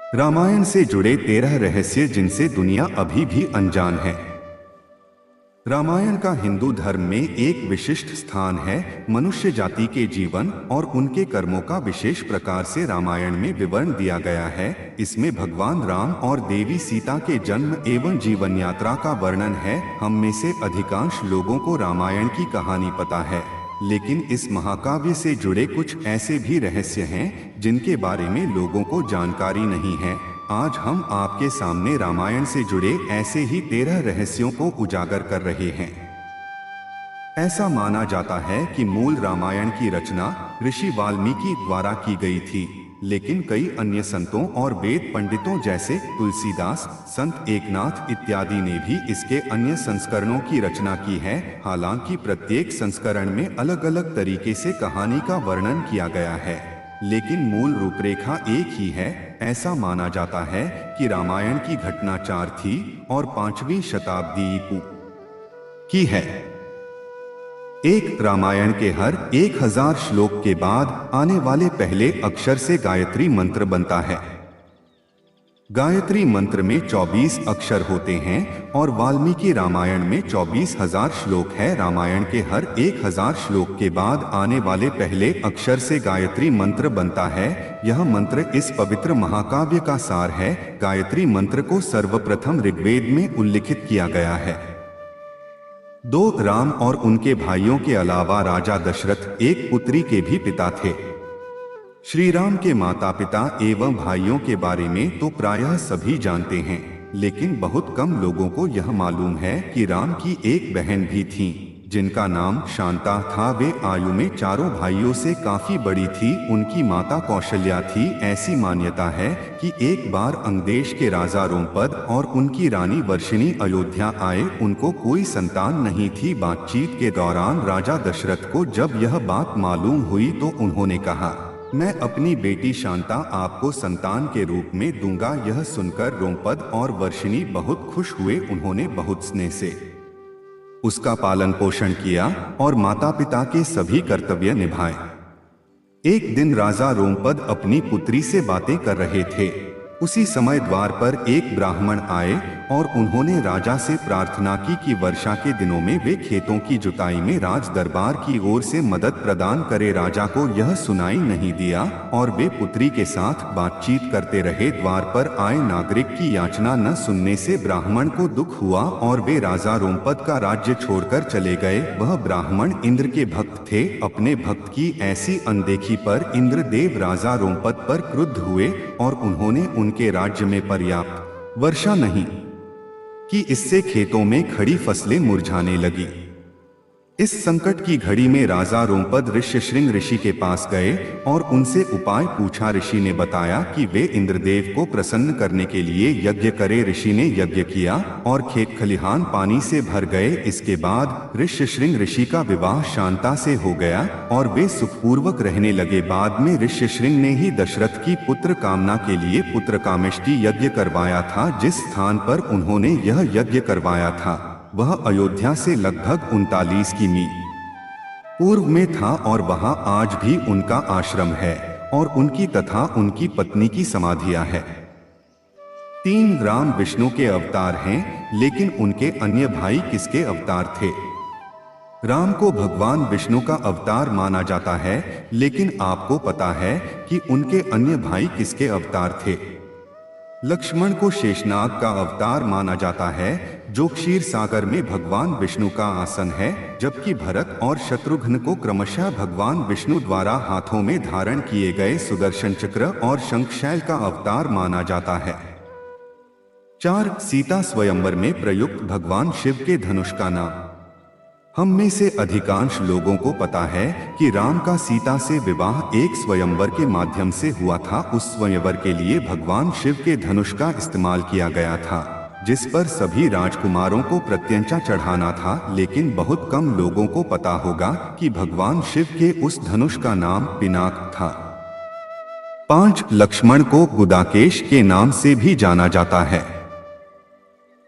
रामायण से जुड़े 13 रहस्य जिनसे दुनिया अभी भी अनजान है। रामायण का हिंदू धर्म में एक विशिष्ट स्थान है। मनुष्य जाति के जीवन और उनके कर्मों का विशेष प्रकार से रामायण में विवरण दिया गया है। इसमें भगवान राम और देवी सीता के जन्म एवं जीवन यात्रा का वर्णन है। हम में से अधिकांश लोगों को रामायण की कहानी पता है, लेकिन इस महाकाव्य से जुड़े कुछ ऐसे भी रहस्य हैं जिनके बारे में लोगों को जानकारी नहीं है। आज हम आपके सामने रामायण से जुड़े ऐसे ही 13 रहस्यों को उजागर कर रहे हैं। ऐसा माना जाता है कि मूल रामायण की रचना ऋषि वाल्मीकि द्वारा की गई थी, लेकिन कई अन्य संतों और वेद पंडितों जैसे तुलसीदास, संत एकनाथ इत्यादि ने भी इसके अन्य संस्करणों की रचना की है। हालांकि प्रत्येक संस्करण में अलग अलग तरीके से कहानी का वर्णन किया गया है, लेकिन मूल रूपरेखा एक ही है। ऐसा माना जाता है कि रामायण की घटना 4 थी और 5वीं शताब्दी की है। एक रामायण के हर 1000 श्लोक के बाद आने वाले पहले अक्षर से गायत्री मंत्र बनता है। गायत्री मंत्र में 24 अक्षर होते हैं और वाल्मीकि रामायण में 24,000 श्लोक है। रामायण के हर 1000 श्लोक के बाद आने वाले पहले अक्षर से गायत्री मंत्र बनता है। यह मंत्र इस पवित्र महाकाव्य का सार है। गायत्री मंत्र को सर्वप्रथम ऋग्वेद में उल्लिखित किया गया है। 2 राम और उनके भाइयों के अलावा राजा दशरथ एक पुत्री के भी पिता थे। श्री राम के माता पिता एवं भाइयों के बारे में तो प्रायः सभी जानते हैं, लेकिन बहुत कम लोगों को यह मालूम है कि राम की एक बहन भी थी जिनका नाम शांता था। वे आयु में चारों भाइयों से काफी बड़ी थी। उनकी माता कौशल्या थी। ऐसी मान्यता है कि एक बार अंगदेश के राजा रोमपद और उनकी रानी वर्षिणी अयोध्या आए। उनको कोई संतान नहीं थी। बातचीत के दौरान राजा दशरथ को जब यह बात मालूम हुई तो उन्होंने कहा, मैं अपनी बेटी शांता आपको संतान के रूप में दूंगा। यह सुनकर रोमपद और वर्षिणी बहुत खुश हुए। उन्होंने बहुत स्नेह से उसका पालन पोषण किया और माता पिता के सभी कर्तव्य निभाए। एक दिन राजा रोमपद अपनी पुत्री से बातें कर रहे थे। उसी समय द्वार पर एक ब्राह्मण आए और उन्होंने राजा से प्रार्थना की कि वर्षा के दिनों में वे खेतों की जुताई में राज दरबार की ओर से मदद प्रदान करे। राजा को यह सुनाई नहीं दिया और वे पुत्री के साथ बातचीत करते रहे। द्वार पर आए नागरिक की याचना न सुनने से ब्राह्मण को दुख हुआ और वे राजा रोमपद का राज्य छोड़कर चले गए। वह ब्राह्मण इंद्र के भक्त थे। अपने भक्त की ऐसी अनदेखी पर इंद्रदेव राजा रोमपद पर क्रुद्ध हुए और उन्होंने उनके राज्य में पर्याप्त वर्षा नहीं कि इससे खेतों में खड़ी फसलें मुरझाने लगी। इस संकट की घड़ी में राजा रोमपद ऋष्यशृंग ऋषि के पास गए और उनसे उपाय पूछा। ऋषि ने बताया कि वे इंद्रदेव को प्रसन्न करने के लिए यज्ञ करें। ऋषि ने यज्ञ किया और खेत खलिहान पानी से भर गए। इसके बाद ऋष्यशृंग ऋषि का विवाह शांता से हो गया और वे सुखपूर्वक रहने लगे। बाद में ऋष्यशृंग ने ही दशरथ की पुत्र कामना के लिए पुत्र कामेष्टि यज्ञ करवाया था। जिस स्थान पर उन्होंने यह यज्ञ करवाया था वह अयोध्या से लगभग 39 किमी पूर्व में था और वहां आज भी उनका आश्रम है और उनकी तथा उनकी पत्नी की समाधियां है। 3 राम विष्णु के अवतार हैं, लेकिन उनके अन्य भाई किसके अवतार थे? राम को भगवान विष्णु का अवतार माना जाता है, लेकिन आपको पता है कि उनके अन्य भाई किसके अवतार थे? लक्ष्मण को शेषनाग का अवतार माना जाता है, जो क्षीर सागर में भगवान विष्णु का आसन है, जबकि भरत और शत्रुघ्न को क्रमशः भगवान विष्णु द्वारा हाथों में धारण किए गए सुदर्शन चक्र और शंखशैल का अवतार माना जाता है। 4 सीता स्वयंवर में प्रयुक्त भगवान शिव के धनुष का नाम। हम में से अधिकांश लोगों को पता है कि राम का सीता से विवाह एक स्वयंवर के माध्यम से हुआ था। उस स्वयंवर के लिए भगवान शिव के धनुष का इस्तेमाल किया गया था, जिस पर सभी राजकुमारों को प्रत्यंचा चढ़ाना था। लेकिन बहुत कम लोगों को पता होगा कि भगवान शिव के उस धनुष का नाम पिनाक था। 5 लक्ष्मण को गुदाकेश के नाम से भी जाना जाता है।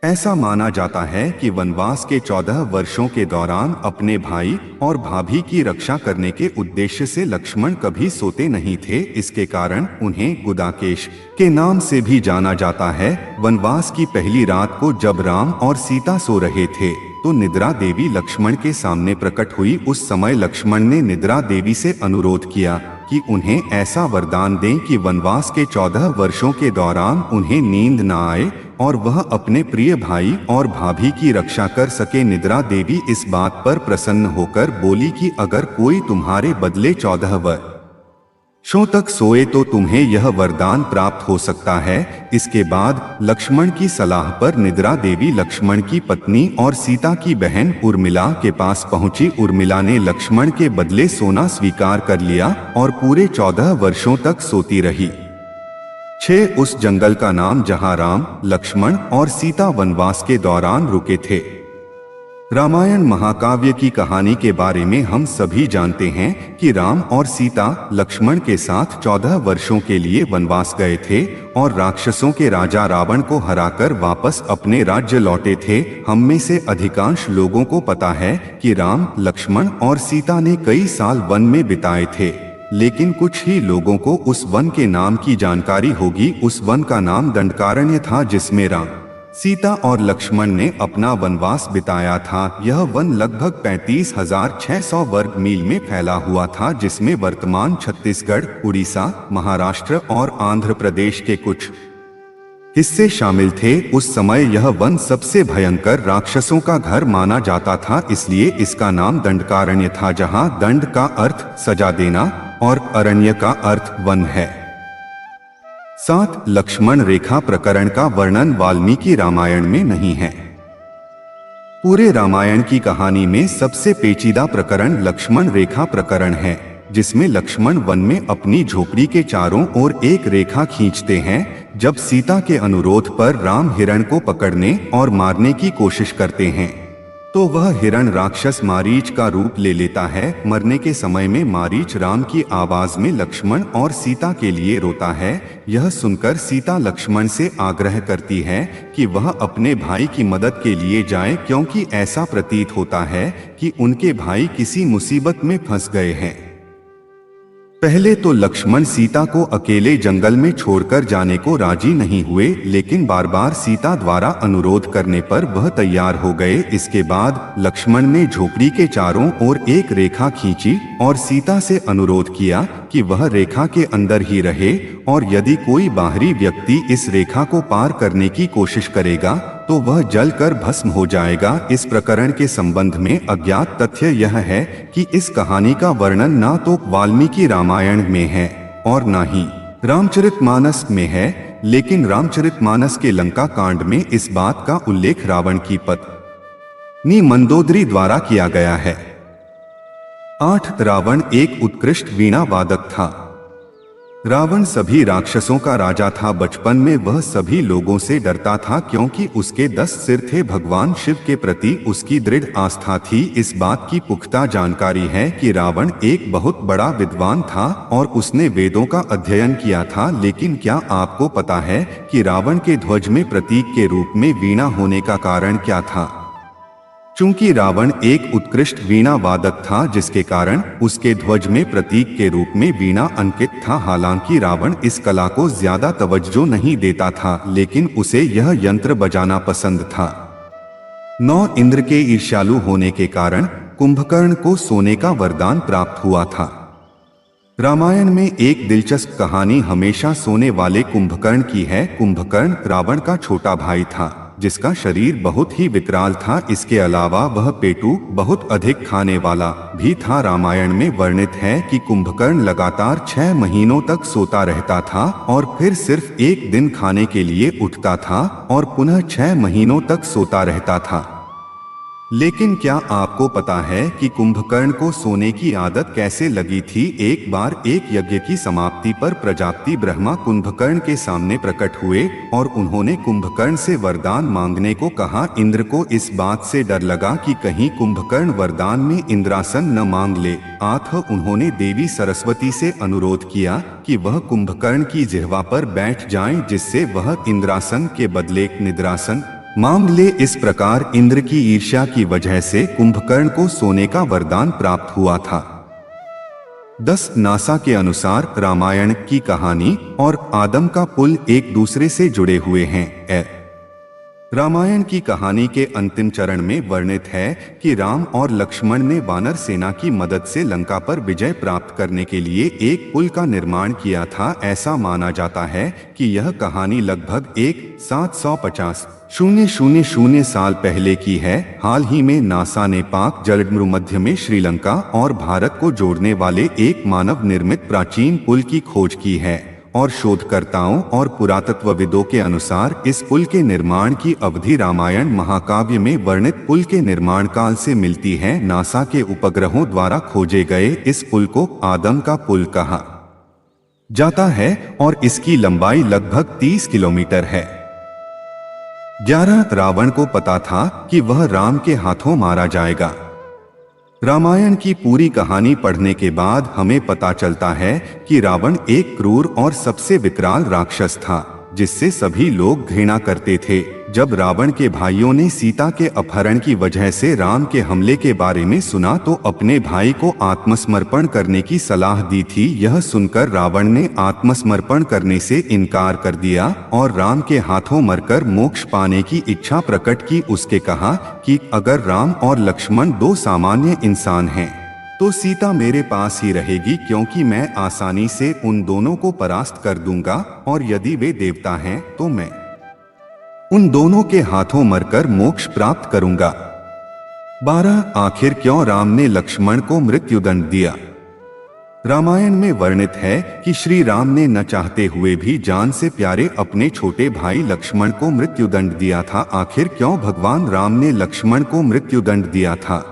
ऐसा माना जाता है कि वनवास के 14 वर्षों के दौरान अपने भाई और भाभी की रक्षा करने के उद्देश्य से लक्ष्मण कभी सोते नहीं थे। इसके कारण उन्हें गुदाकेश के नाम से भी जाना जाता है। वनवास की पहली रात को जब राम और सीता सो रहे थे तो निद्रा देवी लक्ष्मण के सामने प्रकट हुई। उस समय लक्ष्मण ने निद्रा देवी से अनुरोध किया कि उन्हें ऐसा वरदान दें कि वनवास के 14 वर्षों के दौरान उन्हें नींद न आए और वह अपने प्रिय भाई और भाभी की रक्षा कर सके। निद्रा देवी इस बात पर प्रसन्न होकर बोली कि अगर कोई तुम्हारे बदले 14 वर्षों तक सोए तो तुम्हें यह वरदान प्राप्त हो सकता है। इसके बाद लक्ष्मण की सलाह पर निद्रा देवी लक्ष्मण की पत्नी और सीता की बहन उर्मिला के पास पहुंची। उर्मिला ने लक्ष्मण के बदले सोना स्वीकार कर लिया और पूरे 14 वर्षों तक सोती रही। 6 उस जंगल का नाम जहां राम, लक्ष्मण और सीता वनवास के दौरान रुके थे। रामायण महाकाव्य की कहानी के बारे में हम सभी जानते हैं कि राम और सीता लक्ष्मण के साथ 14 वर्षों के लिए वनवास गए थे और राक्षसों के राजा रावण को हराकर वापस अपने राज्य लौटे थे। हम में से अधिकांश लोगों को पता है कि राम, लक्ष्मण और सीता ने कई साल वन में बिताए थे, लेकिन कुछ ही लोगों को उस वन के नाम की जानकारी होगी। उस वन का नाम दंडकारण्य था जिसमें राम, सीता और लक्ष्मण ने अपना वनवास बिताया था। यह वन लगभग 35,600 वर्ग मील में फैला हुआ था, जिसमें वर्तमान छत्तीसगढ़, उड़ीसा, महाराष्ट्र और आंध्र प्रदेश के कुछ हिस्से शामिल थे। उस समय यह वन सबसे भयंकर राक्षसों का घर माना जाता था, इसलिए इसका नाम दंडकारण्य था, जहां दंड का अर्थ सजा देना और अरण्य का अर्थ वन है। 7 लक्ष्मण रेखा प्रकरण का वर्णन वाल्मीकि रामायण में नहीं है। पूरे रामायण की कहानी में सबसे पेचीदा प्रकरण लक्ष्मण रेखा प्रकरण है, जिसमें लक्ष्मण वन में अपनी झोपड़ी के चारों ओर एक रेखा खींचते हैं। जब सीता के अनुरोध पर राम हिरण को पकड़ने और मारने की कोशिश करते हैं तो वह हिरण राक्षस मारीच का रूप ले लेता है। मरने के समय में मारीच राम की आवाज में लक्ष्मण और सीता के लिए रोता है। यह सुनकर सीता लक्ष्मण से आग्रह करती है कि वह अपने भाई की मदद के लिए जाए, क्योंकि ऐसा प्रतीत होता है कि उनके भाई किसी मुसीबत में फंस गए हैं। पहले तो लक्ष्मण सीता को अकेले जंगल में छोड़कर जाने को राजी नहीं हुए, लेकिन बार बार सीता द्वारा अनुरोध करने पर वह तैयार हो गए। इसके बाद लक्ष्मण ने झोपड़ी के चारों ओर एक रेखा खींची और सीता से अनुरोध किया कि वह रेखा के अंदर ही रहे और यदि कोई बाहरी व्यक्ति इस रेखा को पार करने की कोशिश करेगा तो वह जलकर भस्म हो जाएगा। इस प्रकरण के संबंध में अज्ञात तथ्य यह है कि इस कहानी का वर्णन ना तो वाल्मीकि रामायण में है और ना ही रामचरितमानस में है, लेकिन रामचरितमानस के लंका कांड में इस बात का उल्लेख रावण की पत्नी मंदोदरी द्वारा किया गया है। 8 रावण एक उत्कृष्ट वीणा वादक था। रावण सभी राक्षसों का राजा था। बचपन में वह सभी लोगों से डरता था, क्योंकि उसके 10 सिर थे। भगवान शिव के प्रति उसकी दृढ़ आस्था थी। इस बात की पुख्ता जानकारी है कि रावण एक बहुत बड़ा विद्वान था और उसने वेदों का अध्ययन किया था। लेकिन क्या आपको पता है कि रावण के ध्वज में प्रतीक के रूप में वीणा होने का कारण क्या था? चूंकि रावण एक उत्कृष्ट वीणा वादक था, जिसके कारण उसके ध्वज में प्रतीक के रूप में वीणा अंकित था। हालांकि रावण इस कला को ज्यादा तवज्जो नहीं देता था, लेकिन उसे यह यंत्र बजाना पसंद था। 9 इंद्र के ईर्ष्यालु होने के कारण कुंभकर्ण को सोने का वरदान प्राप्त हुआ था। रामायण में एक दिलचस्प कहानी हमेशा सोने वाले कुंभकर्ण की है। कुंभकर्ण रावण का छोटा भाई था, जिसका शरीर बहुत ही विकराल था। इसके अलावा वह पेटू बहुत अधिक खाने वाला भी था। रामायण में वर्णित है कि कुंभकर्ण लगातार 6 महीनों तक सोता रहता था और फिर सिर्फ एक दिन खाने के लिए उठता था और पुनः 6 महीनों तक सोता रहता था। लेकिन क्या आपको पता है कि कुंभकर्ण को सोने की आदत कैसे लगी थी? एक बार एक यज्ञ की समाप्ति पर प्रजापति ब्रह्मा कुंभकर्ण के सामने प्रकट हुए और उन्होंने कुंभकर्ण से वरदान मांगने को कहा। इंद्र को इस बात से डर लगा कि कहीं कुंभकर्ण वरदान में इंद्रासन न मांग ले। अतः उन्होंने देवी सरस्वती से अनुरोध किया कि वह कुंभकर्ण की जिह्वा पर बैठ जाएं, जिससे वह इंद्रासन के बदले निद्रासन मांग ले। इस प्रकार इंद्र की ईर्ष्या की वजह से कुंभकर्ण को सोने का वरदान प्राप्त हुआ था। 10 नासा के अनुसार रामायण की कहानी और आदम का पुल एक दूसरे से जुड़े हुए हैं। रामायण की कहानी के अंतिम चरण में वर्णित है कि राम और लक्ष्मण ने वानर सेना की मदद से लंका पर विजय प्राप्त करने के लिए एक पुल का निर्माण किया था। ऐसा माना जाता है कि यह कहानी लगभग 1750 साल पहले की है। हाल ही में नासा ने पाक जलमध्य में श्रीलंका और भारत को जोड़ने वाले एक मानव निर्मित प्राचीन पुल की खोज की है और शोधकर्ताओं और पुरातत्वविदों के अनुसार इस पुल के निर्माण की अवधि रामायण महाकाव्य में वर्णित पुल के निर्माण काल से मिलती है। नासा के उपग्रहों द्वारा खोजे गए इस पुल को आदम का पुल कहा जाता है और इसकी लंबाई लगभग 30 किलोमीटर है। 11 रावण को पता था कि वह राम के हाथों मारा जाएगा। रामायण की पूरी कहानी पढ़ने के बाद हमें पता चलता है कि रावण एक क्रूर और सबसे विकराल राक्षस था जिससे सभी लोग घृणा करते थे। जब रावण के भाइयों ने सीता के अपहरण की वजह से राम के हमले के बारे में सुना तो अपने भाई को आत्मसमर्पण करने की सलाह दी थी। यह सुनकर रावण ने आत्मसमर्पण करने से इनकार कर दिया और राम के हाथों मरकर मोक्ष पाने की इच्छा प्रकट की। उसके कहा कि अगर राम और लक्ष्मण 2 सामान्य इंसान हैं तो सीता मेरे पास ही रहेगी, क्योंकि मैं आसानी से उन दोनों को परास्त कर दूंगा, और यदि वे देवता हैं तो मैं उन दोनों के हाथों मरकर मोक्ष प्राप्त करूंगा। 12 आखिर क्यों राम ने लक्ष्मण को मृत्युदंड दिया? रामायण में वर्णित है कि श्री राम ने न चाहते हुए भी जान से प्यारे अपने छोटे भाई लक्ष्मण को मृत्युदंड दिया था। आखिर क्यों भगवान राम ने लक्ष्मण को मृत्युदंड दिया था?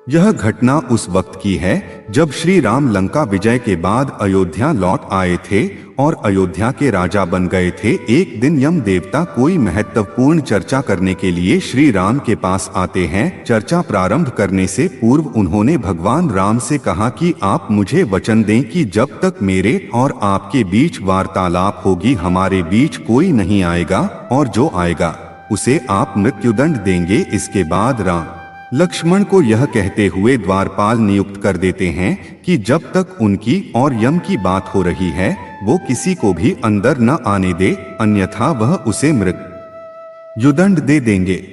यह घटना उस वक्त की है जब श्री राम लंका विजय के बाद अयोध्या लौट आए थे और अयोध्या के राजा बन गए थे। एक दिन यम देवता कोई महत्वपूर्ण चर्चा करने के लिए श्री राम के पास आते हैं। चर्चा प्रारंभ करने से पूर्व उन्होंने भगवान राम से कहा कि आप मुझे वचन दें कि जब तक मेरे और आपके बीच वार्तालाप होगी हमारे बीच कोई नहीं आएगा, और जो आएगा उसे आप मृत्युदंड देंगे। इसके बाद राम लक्ष्मण को यह कहते हुए द्वारपाल नियुक्त कर देते हैं कि जब तक उनकी और यम की बात हो रही है वो किसी को भी अंदर न आने दे, अन्यथा वह उसे मृत्युदंड दे देंगे।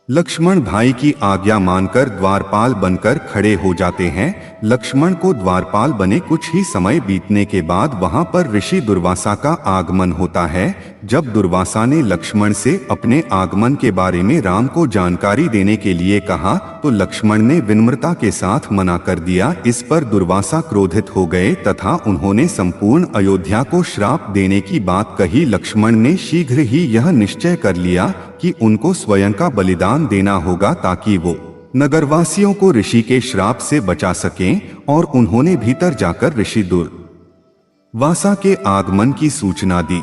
लक्ष्मण भाई की आज्ञा मानकर द्वारपाल बनकर खड़े हो जाते हैं। लक्ष्मण को द्वारपाल बने कुछ ही समय बीतने के बाद वहां पर ऋषि दुर्वासा का आगमन होता है। जब दुर्वासा ने लक्ष्मण से अपने आगमन के बारे में राम को जानकारी देने के लिए कहा तो लक्ष्मण ने विनम्रता के साथ मना कर दिया। इस पर दुर्वासा क्रोधित हो गए तथा उन्होंने संपूर्ण अयोध्या को श्राप देने की बात कही। लक्ष्मण ने शीघ्र ही यह निश्चय कर लिया कि उनको स्वयं का बलिदान देना होगा ताकि वो नगरवासियों को ऋषि के श्राप से बचा सकें, और उन्होंने भीतर जाकर ऋषि दुर्वासा के आगमन की सूचना दी।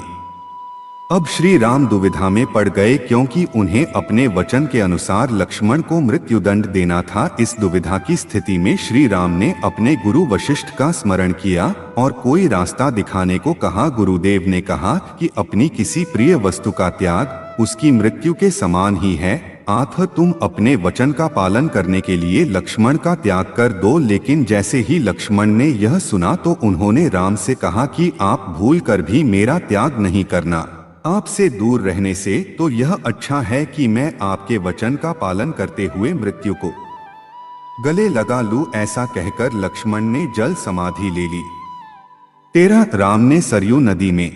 अब श्री राम दुविधा में पड़ गए क्योंकि उन्हें अपने वचन के अनुसार लक्ष्मण को मृत्युदंड देना था। इस दुविधा की स्थिति में श्री राम ने अपने गुरु वशिष्ठ का स्मरण किया और कोई रास्ता दिखाने को कहा। गुरुदेव ने कहा कि अपनी किसी प्रिय वस्तु का त्याग उसकी मृत्यु के समान ही है, अतः तुम अपने वचन का पालन करने के लिए लक्ष्मण का त्याग कर दो। लेकिन जैसे ही लक्ष्मण ने यह सुना तो उन्होंने राम से कहा कि आप भूल कर भी मेरा त्याग नहीं करना, आपसे दूर रहने से तो यह अच्छा है कि मैं आपके वचन का पालन करते हुए मृत्यु को गले लगा लूं। ऐसा कहकर लक्ष्मण ने जल समाधि ले ली। 13 राम ने सरयू नदी में